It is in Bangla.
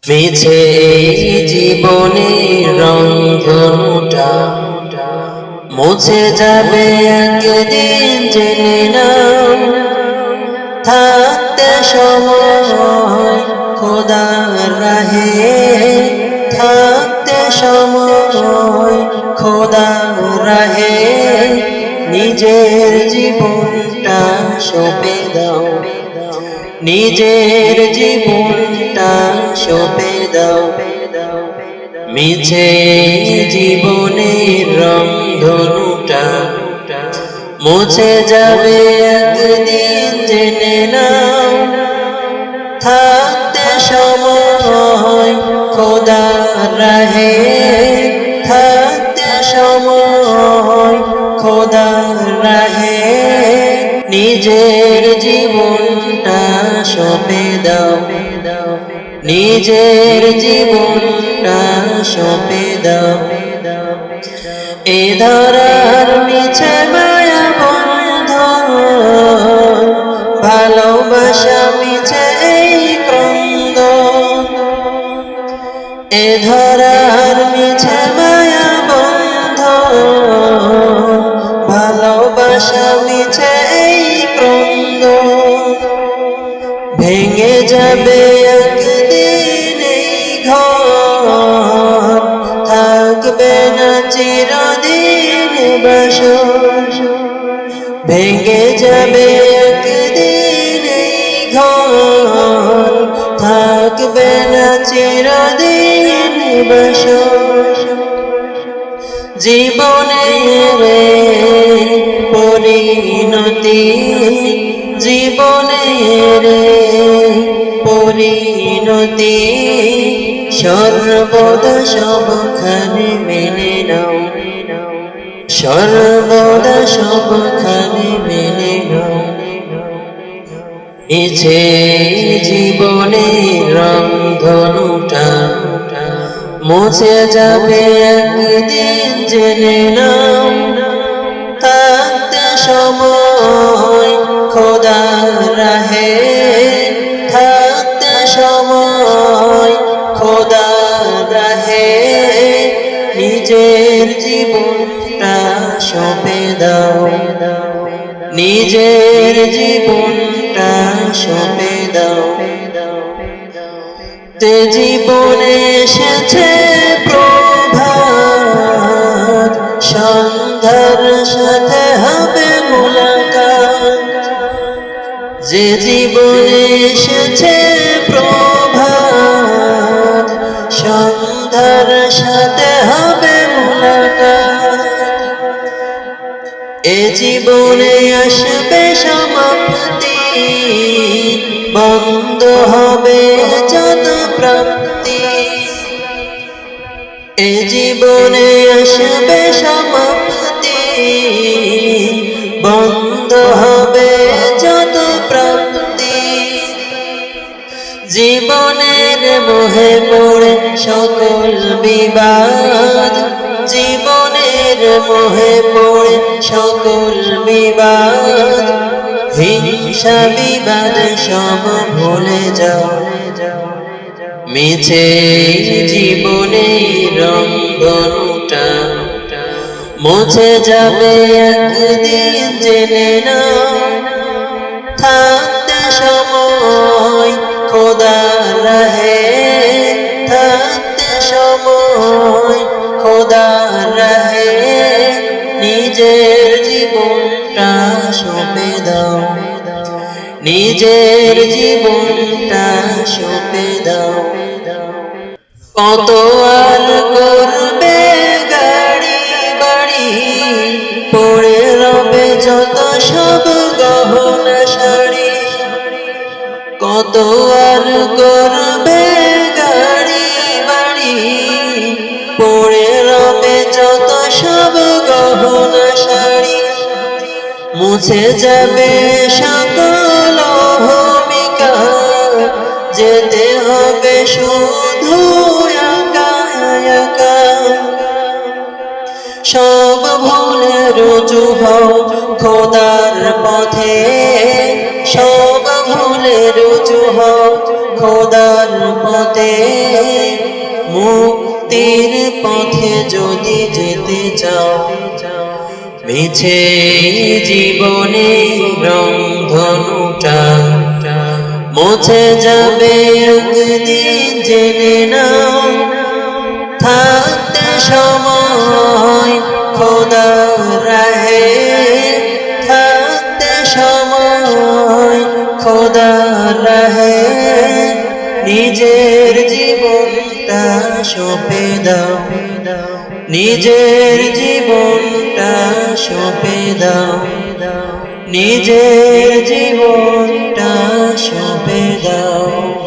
মিছে এই জীবনের রংধনুটা মুছে যাবে একদিন, জেনে নাও। থাকতে সময় খোদার রাহে, থাকতে সময় খোদার রাহে, নিজের জীবনটা সঁপে দাও, নিজের জীবনটা সঁপে দাও। মিছে জীবনের রংধনুটা মুছে যাবে একদিন, জেনে নাও। থাকতে সময় খোদার রাহে, থাকতে সময় খোদার রাহে, নিজের জীবনটা সঁপে দাও, নিজের জীবনটা সঁপে দাও। এ ধরার মিছে মায়া বন্ধন, ভালোবাসা মিছে এই ক্রন্দন। এ ধরার মিছে মায়া বন্ধন, ভালোবাসা মিছে এই ক্রন্দন। ভেঙে যাবে একদিন এই ঘর, থাকবে না চিরদিন বাসর। ভেঙে যাবে একদিন এই ঘর, থাকবে না চিরদিন বাসর। জীবনের পরিণতি, জীবনের পরিণতি, সর্বদা সবখানে মেনে নাও, সর্বদা সবখানে মেনে নাও। মিছে জীবনের রংধনুটা মুছে যাবে একদিন, জেনে নাও। থাকতে সময় খোদার রাহে, থাকতে সময় খোদার রাহে, নিজের জীবনটা সঁপে দাও, নিজের জীবনটা সঁপে দাও। যে জীবনে এসেছে প্রভাত, সন্ধ্যার সাথে হবে মোলাকাত। যে জীবনে এসেছে প্রভাত, সন্ধ্যার সাথে হবে মোলাকাত। এ জীবনে আসবে সমাপ্তি, বন্ধ হবে যত প্রাপ্তি। এ জীবনে আসবে সমাপ্তি, বন্ধ হবে যত প্রাপ্তি। জীবনের মোহে পড়ে সকল বিবাদ, জীবনের মোহে পড়ে সকল বিবাদ। হিংসা বিবাদ সব ভুলে যাও, মিছে জীবনের রংধনুটা মুছে যাবে একদিন, জেনে নাও। থাকতে সময় খোদার রাহে, থাকতে সময় খোদার রাহে, নিজের জীবনটা সঁপে দাও, নিজের জীবনটা সঁপে দাও। কত আর করবে গাড়ি বাড়ি, পড়ে রবে যত সব গহনা শাড়ি। কত আর করবে গাড়ি বাড়ি, পড়ে রবে যত সব গহনা শাড়ি। মুছে যাবে সকল ভূমিকা, যেতে হবে শুধু একা একা। সব ভুলে রুজু হও খোদার পথে, সব ভুলে রুজু হও খোদার পথে। মুক্তির পথে যদি যেতে চাও, মিছে জীবনে রংধনুটা মুছে যাবে একদিন জেনে নাও। থাকতে সময় খোদার রাহে, থাকতে সময় খোদার রাহে, নিজের জীবনটা সঁপে দাও, নিজের জীবনটা সঁপে দাও, নিজের জীবনটা সঁপে দাও।